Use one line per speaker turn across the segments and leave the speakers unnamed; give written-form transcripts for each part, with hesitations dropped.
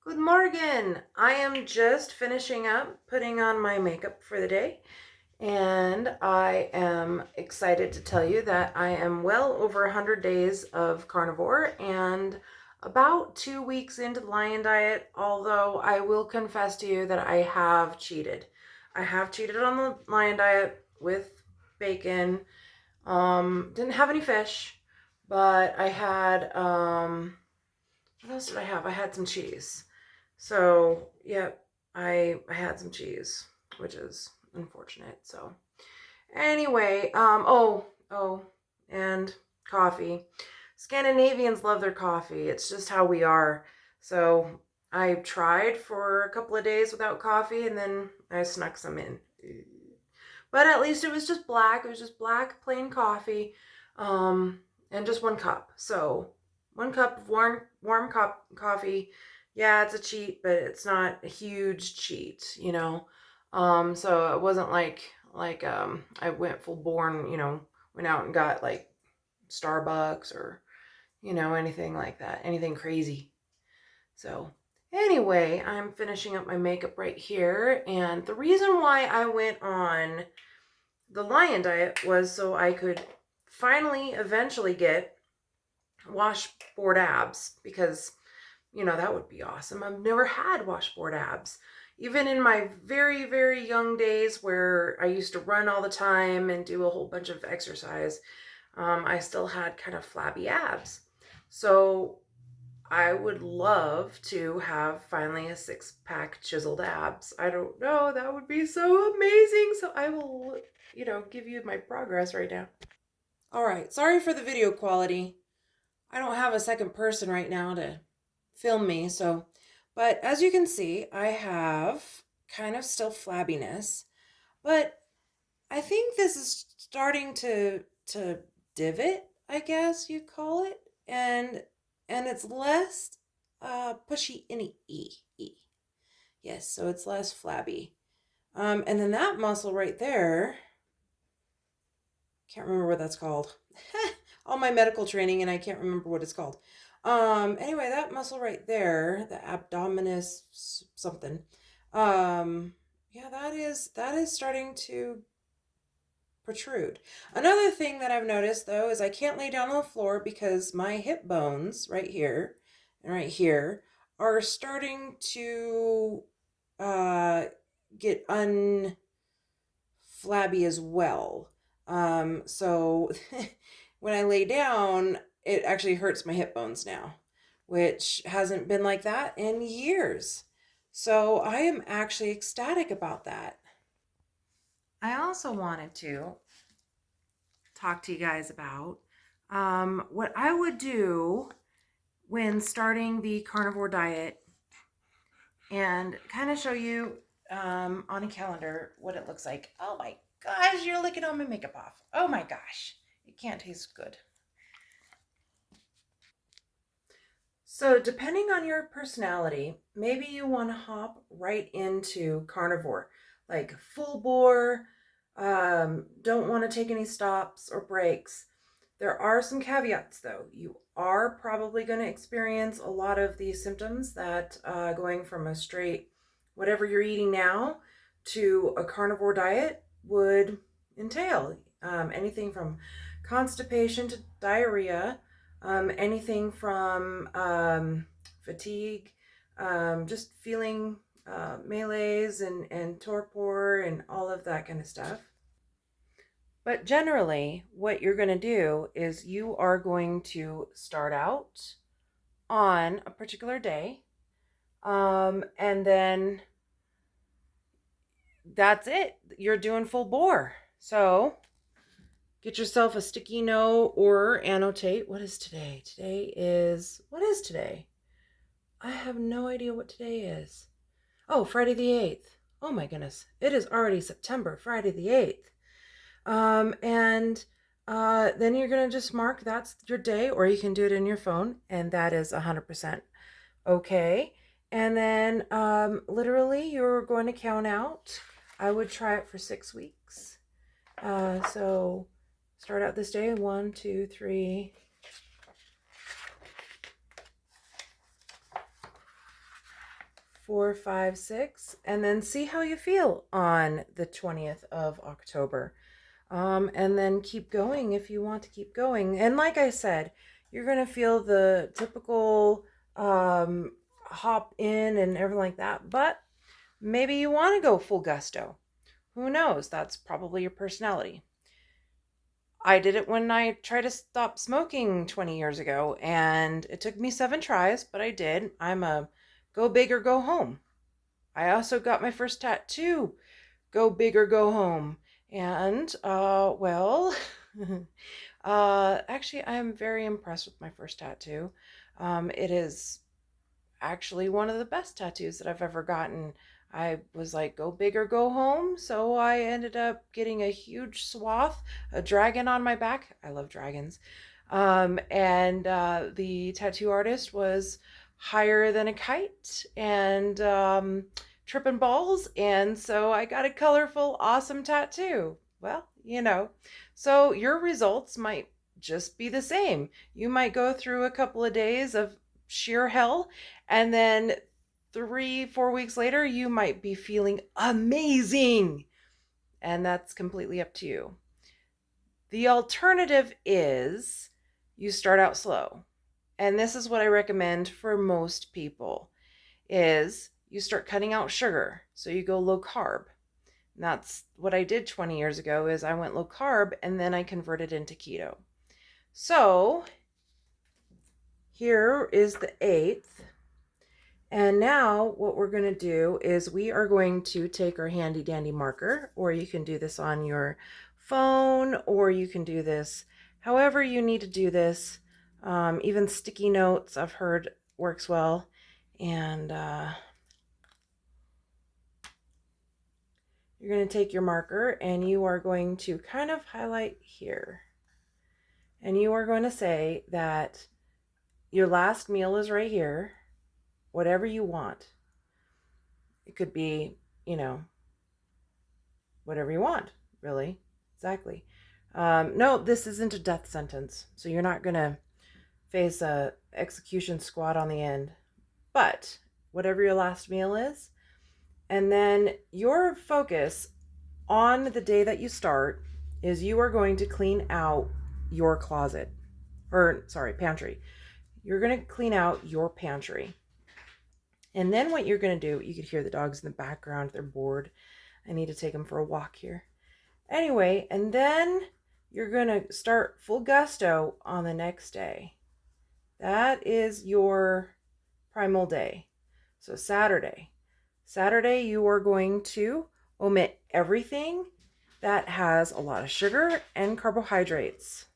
Good morning. I am just finishing up putting on my makeup for the day, and I am excited to tell you that I am well over 100 days of carnivore and about 2 weeks into the lion diet, although I will confess to you that I have cheated. I have cheated on the lion diet with bacon. Didn't have any fish, but I had what else did I have? I had some cheese. So, yep, I had some cheese, which is unfortunate. So, anyway, and coffee. Scandinavians love their coffee. It's just how we are. So, I tried for a couple of days without coffee and then I snuck some in. But at least it was just black. It was just black plain coffee, and just 1 cup. So 1 cup of warm coffee. Yeah, it's a cheat, but it's not a huge cheat, you know. So it wasn't like I went full born, went out and got like Starbucks or anything like that, anything crazy. So anyway, I'm finishing up my makeup right here, and the reason why I went on the lion diet was so I could finally eventually get washboard abs because that would be awesome. I've never had washboard abs. Even in my very, very young days where I used to run all the time and do a whole bunch of exercise, I still had kind of flabby abs. So I would love to have finally a 6-pack chiseled abs. I don't know, that would be so amazing. So I will, give you my progress right now. All right, sorry for the video quality. I don't have a second person right now to film me, so, but as you can see, I have kind of still flabbiness, but I think this is starting to divot, I guess you call it, and it's less pushy in e. Yes, so it's less flabby. And then that muscle right there, can't remember what that's called. All my medical training and I can't remember what it's called. Anyway, that muscle right there, the abdominis something. Yeah, that is starting to protrude. Another thing that I've noticed though is I can't lay down on the floor because my hip bones right here and right here are starting to uh get unflabby as well. So when I lay down, it actually hurts my hip bones now, which hasn't been like that in years. So I am actually ecstatic about that. I also wanted to talk to you guys about what I would do when starting the carnivore diet and kind of show you on a calendar what it looks like. Oh my gosh, you're licking all my makeup off. Oh my gosh, it can't taste good. So, depending on your personality, maybe you want to hop right into carnivore, like full bore, don't want to take any stops or breaks. There are some caveats though. You are probably going to experience a lot of these symptoms that going from a straight whatever you're eating now to a carnivore diet would entail. Anything from constipation to diarrhea, anything from fatigue, just feeling malaise and torpor and all of that kind of stuff. But generally, what you're going to do is you are going to start out on a particular day, and then that's it. You're doing full bore. So get yourself a sticky note or annotate. What is today? What is today? I have no idea what today is. Oh, Friday the 8th. Oh my goodness. It is already September, Friday the 8th. And then you're going to just mark that's your day, or you can do it in your phone, and that is 100% okay. And then literally you're going to count out. I would try it for 6 weeks. So start out this day 1, 2, 3, 4, 5, 6, and then see how you feel on the 20th of October. And then keep going if you want to keep going. And like I said, you're going to feel the typical hop in and everything like that. But maybe you want to go full gusto. Who knows? That's probably your personality. I did it when I tried to stop smoking 20 years ago, and it took me 7 tries, but I did. I'm a go big or go home. I also got my first tattoo, go big or go home. And, well, actually, I'm very impressed with my first tattoo. It is actually one of the best tattoos that I've ever gotten. I was like, go big or go home. So I ended up getting a huge swath, a dragon on my back. I love dragons. And the tattoo artist was higher than a kite and tripping balls. And so I got a colorful, awesome tattoo. Well, so your results might just be the same. You might go through a couple of days of sheer hell, and then 3, 4 weeks later, you might be feeling amazing. And that's completely up to you. The alternative is you start out slow. And this is what I recommend for most people is you start cutting out sugar. So you go low carb. And that's what I did 20 years ago is I went low carb and then I converted into keto. So here is the 8th. And now what we're going to do is we are going to take our handy dandy marker, or you can do this on your phone, or you can do this however you need to do this. Even sticky notes I've heard works well. And you're going to take your marker and you are going to kind of highlight here. And you are going to say that your last meal is right here. Whatever you want. It could be, whatever you want, really. Exactly. No, this isn't a death sentence, so you're not going to face a execution squad on the end. But whatever your last meal is, and then your focus on the day that you start is you are going to clean out your closet. Pantry. You're going to clean out your pantry. And then what you're going to do, you could hear the dogs in the background. They're bored. I need to take them for a walk here. Anyway, and then you're going to start full gusto on the next day. That is your primal day. So Saturday. Saturday, you are going to omit everything that has a lot of sugar and carbohydrates.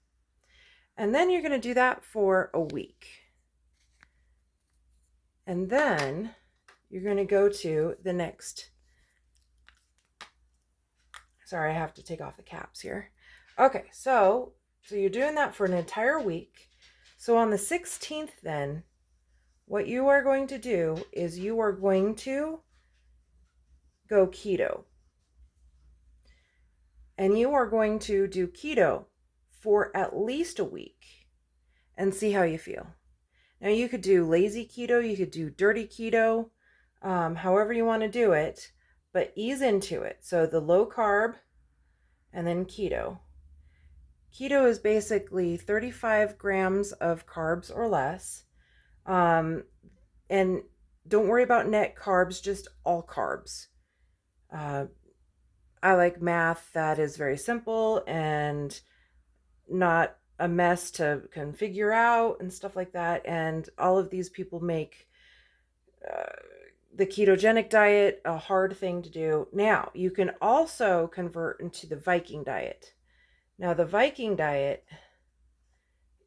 And then you're going to do that for a week. And then you're going to go to the next. Sorry, I have to take off the caps here. Okay, so you're doing that for an entire week. So on the 16th then, what you are going to do is you are going to go keto. And you are going to do keto for at least a week and see how you feel. Now you could do lazy keto, you could do dirty keto, however you want to do it, but ease into it. So the low carb and then keto. Keto is basically 35 grams of carbs or less. And don't worry about net carbs, just all carbs. I like math that is very simple and not a mess to configure out and stuff like that. And all of these people make the ketogenic diet a hard thing to do. Now, you can also convert into the Viking diet. Now, the Viking diet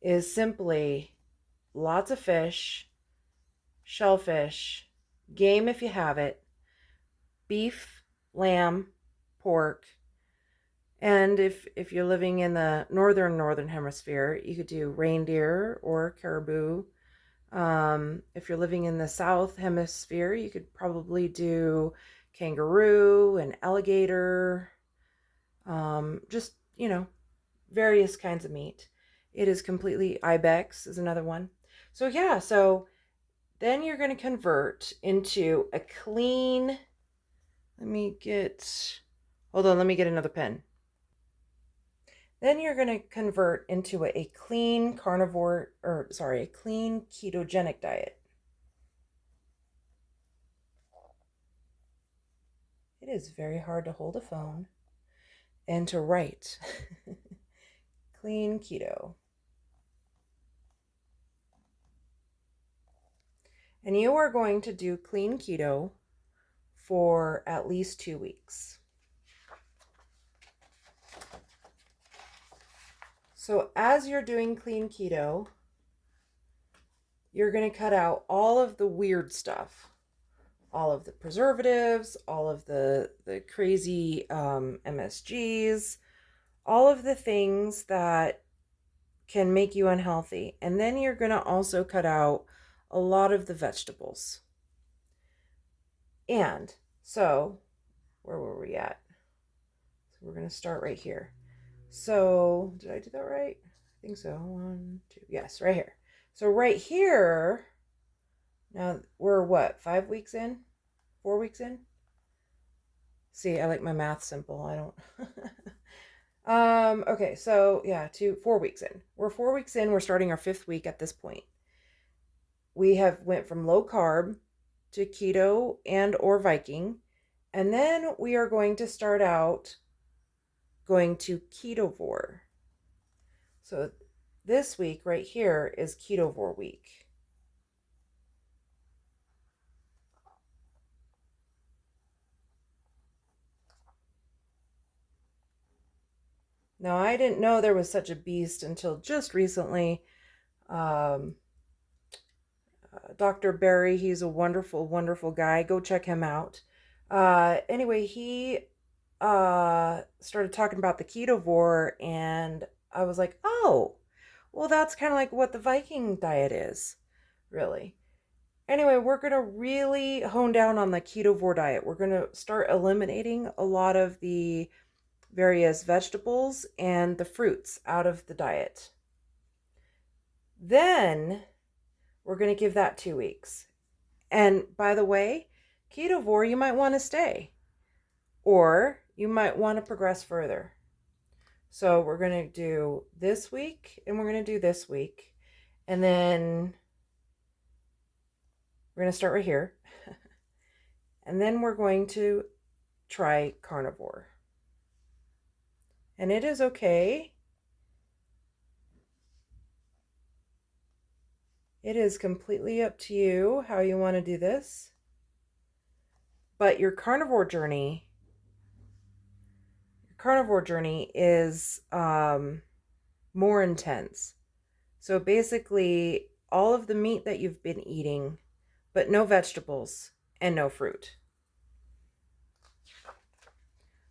is simply lots of fish, shellfish, game if you have it, beef, lamb, pork, and if you're living in the northern hemisphere, you could do reindeer or caribou. If you're living in the south hemisphere, you could probably do kangaroo and alligator, just, various kinds of meat. It is completely ibex is another one. So yeah, so Then you're going to convert into a clean, hold on, let me get another pen. Then you're going to convert into a clean a clean ketogenic diet. It is very hard to hold a phone and to write. Clean keto. And you are going to do clean keto for at least 2 weeks. So as you're doing clean keto, you're going to cut out all of the weird stuff, all of the preservatives, all of the crazy MSGs, all of the things that can make you unhealthy. And then you're going to also cut out a lot of the vegetables. And so, where were we at? So we're going to start right here. So, did I do that right? I think so. 1, 2. Yes, right here. So right here, now we're what, 5 weeks in? 4 weeks in? See, I like my math simple. I don't. Okay, so yeah, 4 weeks in. We're 4 weeks in. We're starting our 5th week at this point. We have went from low carb to keto and or Viking. And then we are going to start out going to ketovore. So this week right here is ketovore week. Now, I didn't know there was such a beast until just recently. Dr. Barry, he's a wonderful, wonderful guy. Go check him out. Anyway, he started talking about the ketovore, and I was like, oh, well, that's kind of like what the Viking diet is, really. Anyway, we're going to really hone down on the ketovore diet. We're going to start eliminating a lot of the various vegetables and the fruits out of the diet. Then we're going to give that 2 weeks. And by the way, ketovore, you might want to stay, or you might want to progress further. So we're going to do this week, and we're going to do this week, and then we're going to start right here. And then we're going to try carnivore. And it is okay. It is completely up to you how you want to do this. But your carnivore journey is more intense. So basically, all of the meat that you've been eating, but no vegetables and no fruit.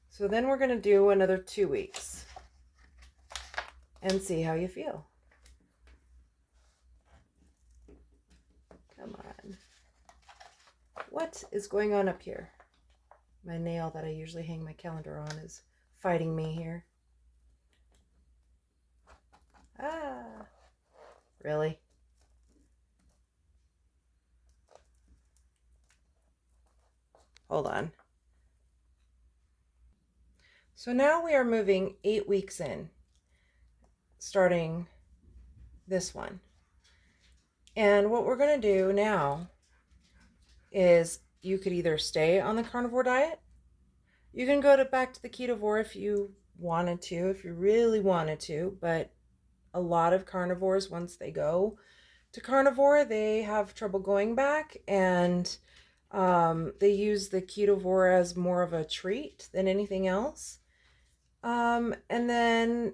So then we're going to do another 2 weeks and see how you feel. Come on. What is going on up here? My nail that I usually hang my calendar on is fighting me here. Ah, really? Hold on. So now we are moving 8 weeks in, starting this one. And what we're going to do now is you could either stay on the carnivore diet. You can go back to the ketovore if you wanted to, if you really wanted to. But a lot of carnivores, once they go to carnivore, they have trouble going back. And they use the ketovore as more of a treat than anything else. And then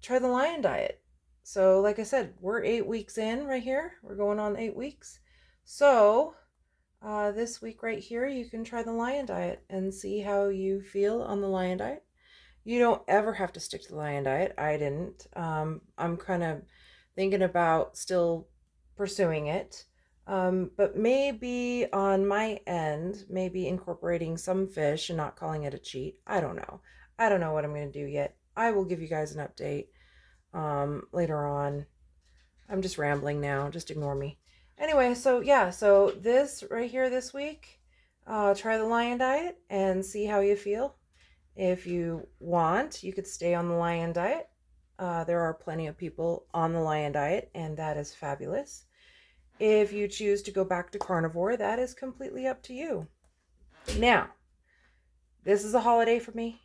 try the lion diet. So like I said, we're 8 weeks in right here. We're going on 8 weeks. So this week right here, you can try the lion diet and see how you feel on the lion diet. You don't ever have to stick to the lion diet. I didn't. I'm kind of thinking about still pursuing it. But maybe on my end, maybe incorporating some fish and not calling it a cheat. I don't know. I don't know what I'm going to do yet. I will give you guys an update later on. I'm just rambling now. Just ignore me. Anyway, so yeah, so this right here this week, try the Lion Diet and see how you feel. If you want, you could stay on the Lion Diet. There are plenty of people on the Lion Diet, and that is fabulous. If you choose to go back to carnivore, that is completely up to you. Now, this is a holiday for me.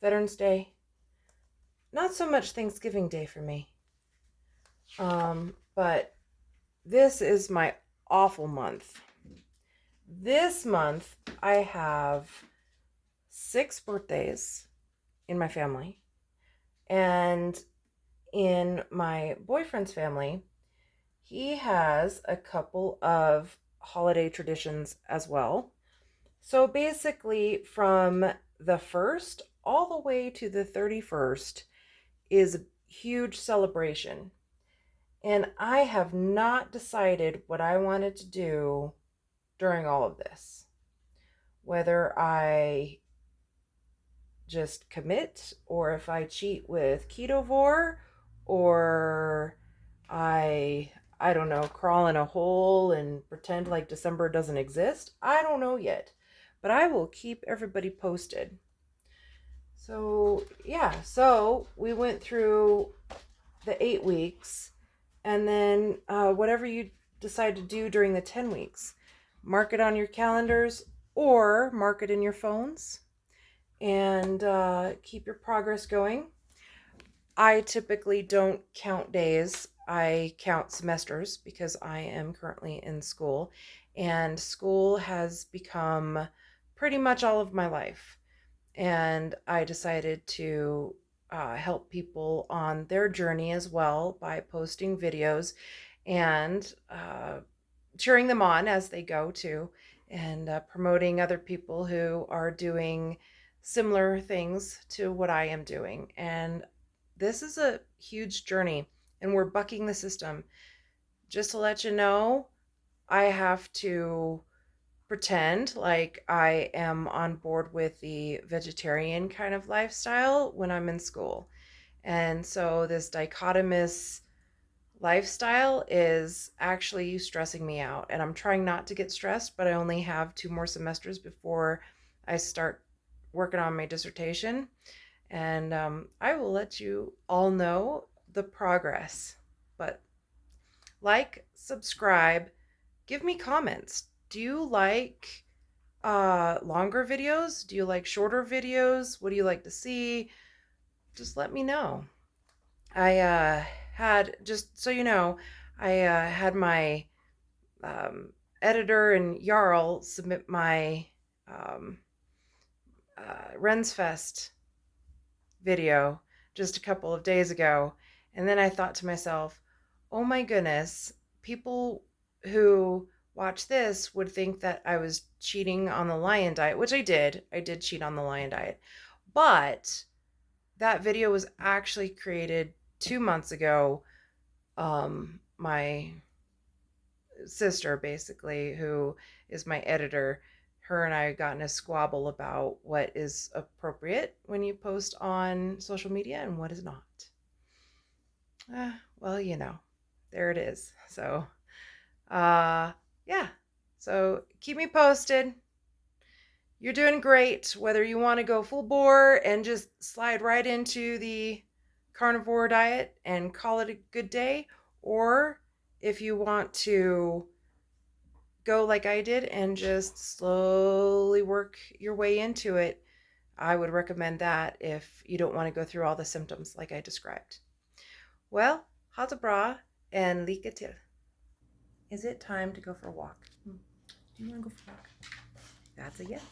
Veterans Day. Not so much Thanksgiving Day for me. But this is my awful month. This month, I have 6 birthdays in my family. And in my boyfriend's family, he has a couple of holiday traditions as well. So basically, from the 1st all the way to the 31st is a huge celebration. And I have not decided what I wanted to do during all of this. Whether I just commit, or if I cheat with Ketovore, or I don't know, crawl in a hole and pretend like December doesn't exist. I don't know yet, but I will keep everybody posted. So yeah, so we went through the 8 weeks, and then whatever you decide to do during the 10 weeks, mark it on your calendars or mark it in your phones, and keep your progress going. I typically don't count days. I count semesters because I am currently in school, and school has become pretty much all of my life. And I decided to help people on their journey as well by posting videos and cheering them on as they go too, and promoting other people who are doing similar things to what I am doing. And this is a huge journey, and we're bucking the system. Just to let you know, I have to pretend like I am on board with the vegetarian kind of lifestyle when I'm in school. And so this dichotomous lifestyle is actually stressing me out. And I'm trying not to get stressed, but I only have 2 more semesters before I start working on my dissertation. And I will let you all know the progress. But like, subscribe, give me comments. Do you like longer videos? Do you like shorter videos? What do you like to see? Just let me know. I had, just so you know, I had my editor and Jarl submit my um, Rensfest video just a couple of days ago. And then I thought to myself, oh my goodness, people who watch this would think that I was cheating on the Lion Diet, which I did. I did cheat on the Lion Diet. But that video was actually created 2 months ago. My sister, basically, who is my editor, her and I got in a squabble about what is appropriate when you post on social media and what is not. Well, you know, there it is. So, yeah. So keep me posted. You're doing great. Whether you want to go full bore and just slide right into the carnivore diet and call it a good day, or if you want to go like I did and just slowly work your way into it, I would recommend that if you don't want to go through all the symptoms like I described. Well, ha det bra and lycka till. Is it time to go for a walk? Do you want to go for a walk? That's a yes.